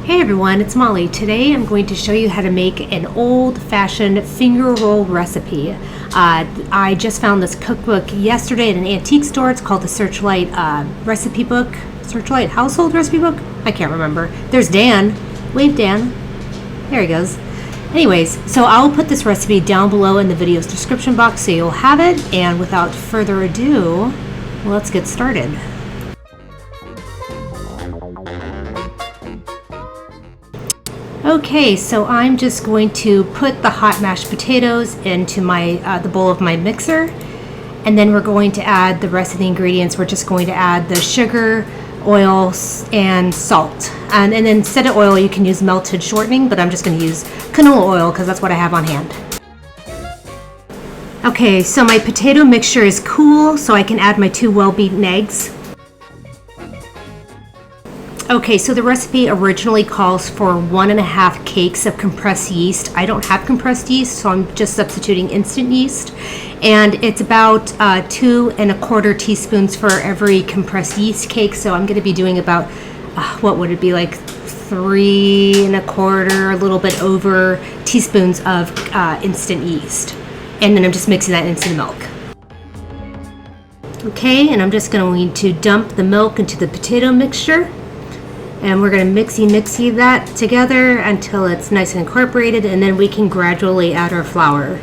Hey everyone, it's Molly. Today I'm going to show you how to make an old-fashioned finger roll recipe. I just found this cookbook yesterday at an antique store. It's called the Searchlight Recipe Book. Searchlight Household Recipe Book? I can't remember. There's Dan. Wave Dan. There he goes. Anyways, so I'll put this recipe down below in the video's description box so you'll have it. And without further ado, let's get started. Okay, so I'm just going to put the hot mashed potatoes into the bowl of my mixer, and then we're going to add the rest of the ingredients. We're just going to add the sugar, oil, and salt. And then instead of oil, you can use melted shortening, but I'm just going to use canola oil because that's what I have on hand. Okay, so my potato mixture is cool, so I can add my 2 well-beaten eggs. Okay, so the recipe originally calls for 1.5 cakes of compressed yeast. I don't have compressed yeast, so I'm just substituting instant yeast. And it's about 2¼ teaspoons for every compressed yeast cake. So I'm gonna be doing about, what would it be, like 3¼ a little bit over teaspoons of instant yeast. And then I'm just mixing that into the milk. Okay, and I'm just going to dump the milk into the potato mixture. And we're going to mixy that together until it's nice and incorporated, and then we can gradually add our flour.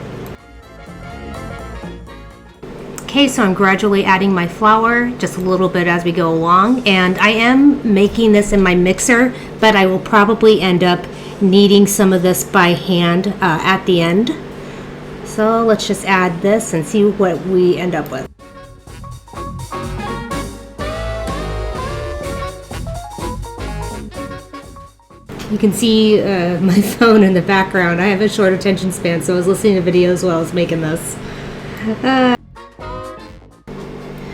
Okay, so I'm gradually adding my flour, just a little bit as we go along. And I am making this in my mixer, but I will probably end up kneading some of this by hand at the end. So let's just add this and see what we end up with. You can see my phone in the background. I have a short attention span, so I was listening to videos while I was making this.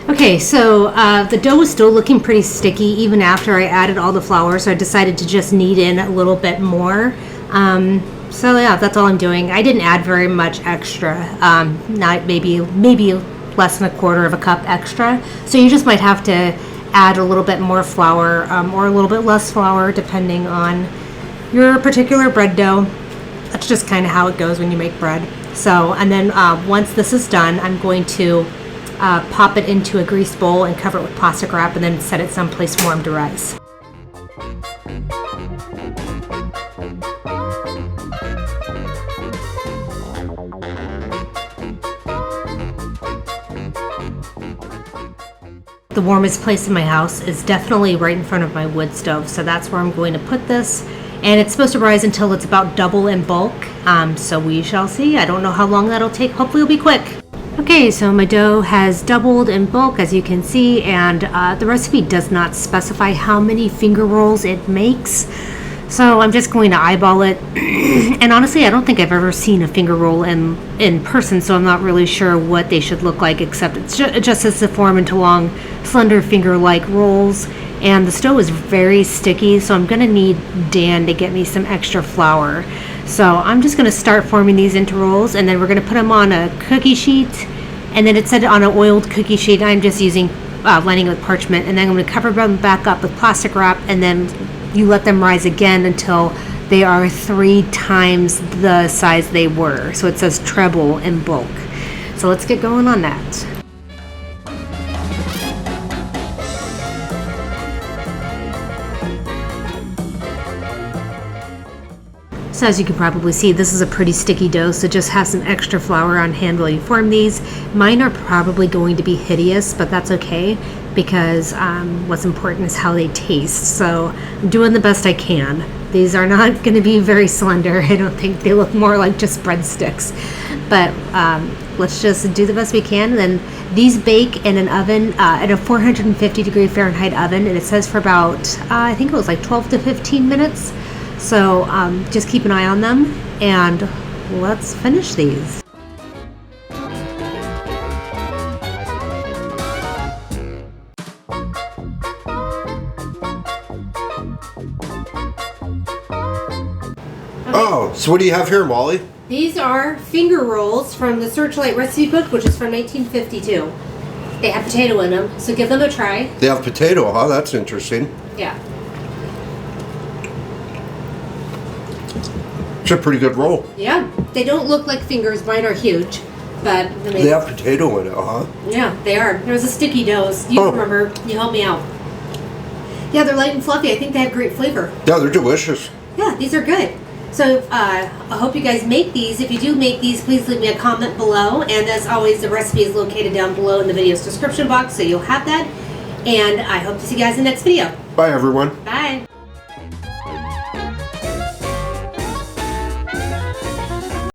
Okay, so the dough was still looking pretty sticky even after I added all the flour, so I decided to just knead in a little bit more. So yeah, that's all I'm doing. I didn't add very much extra, not maybe less than 1/4 cup extra. So you just might have to add a little bit more flour or a little bit less flour depending on your particular bread dough. That's just kind of how it goes when you make bread. So, and then once this is done, I'm going to pop it into a greased bowl and cover it with plastic wrap and then set it someplace warm to rise. The warmest place in my house is definitely right in front of my wood stove, so that's where I'm going to put this. And it's supposed to rise until it's about double in bulk, so we shall see. I don't know how long that'll take. Hopefully it'll be quick. Okay, so my dough has doubled in bulk, as you can see, and the recipe does not specify how many finger rolls it makes. So I'm just going to eyeball it. And honestly, I don't think I've ever seen a finger roll in person, so I'm not really sure what they should look like, except it just says to form into long, slender finger-like rolls. And the stove is very sticky, so I'm going to need Dan to get me some extra flour. So I'm just going to start forming these into rolls, and then we're going to put them on a cookie sheet. And then it said on an oiled cookie sheet. I'm just using lining with parchment, and then I'm going to cover them back up with plastic wrap, and then you let them rise again until they are 3 times the size they were. So it says treble in bulk. So let's get going on that. So as you can probably see, this is a pretty sticky dough, so just have some extra flour on hand while you form these. Mine are probably going to be hideous, but that's okay because what's important is how they taste. So I'm doing the best I can. These are not going to be very slender. I don't think they look more like just breadsticks. But let's just do the best we can. And then these bake in an oven at a 450 Fahrenheit oven, and it says for about, I think it was like 12 to 15 minutes. So just keep an eye on them, and let's finish these. Oh, so what do you have here, Molly? These are finger rolls from the Searchlight Recipe Book, which is from 1952. They have potato in them, so give them a try. They have potato, huh? That's interesting. Yeah. It's a pretty good roll. Yeah, they don't look like fingers. Mine are huge, but I mean, They have potato in it, huh? yeah, they are. There was a sticky dough. You remember? You helped me out. Yeah, they're light and fluffy. I think they have great flavor. Yeah, they're delicious. Yeah, these are good. So I hope you guys make these. If you do make these, please leave me a comment below. And as always, the recipe is located down below in the video's description box, so you'll have that. And I hope to see you guys in the next video. Bye, everyone. Bye.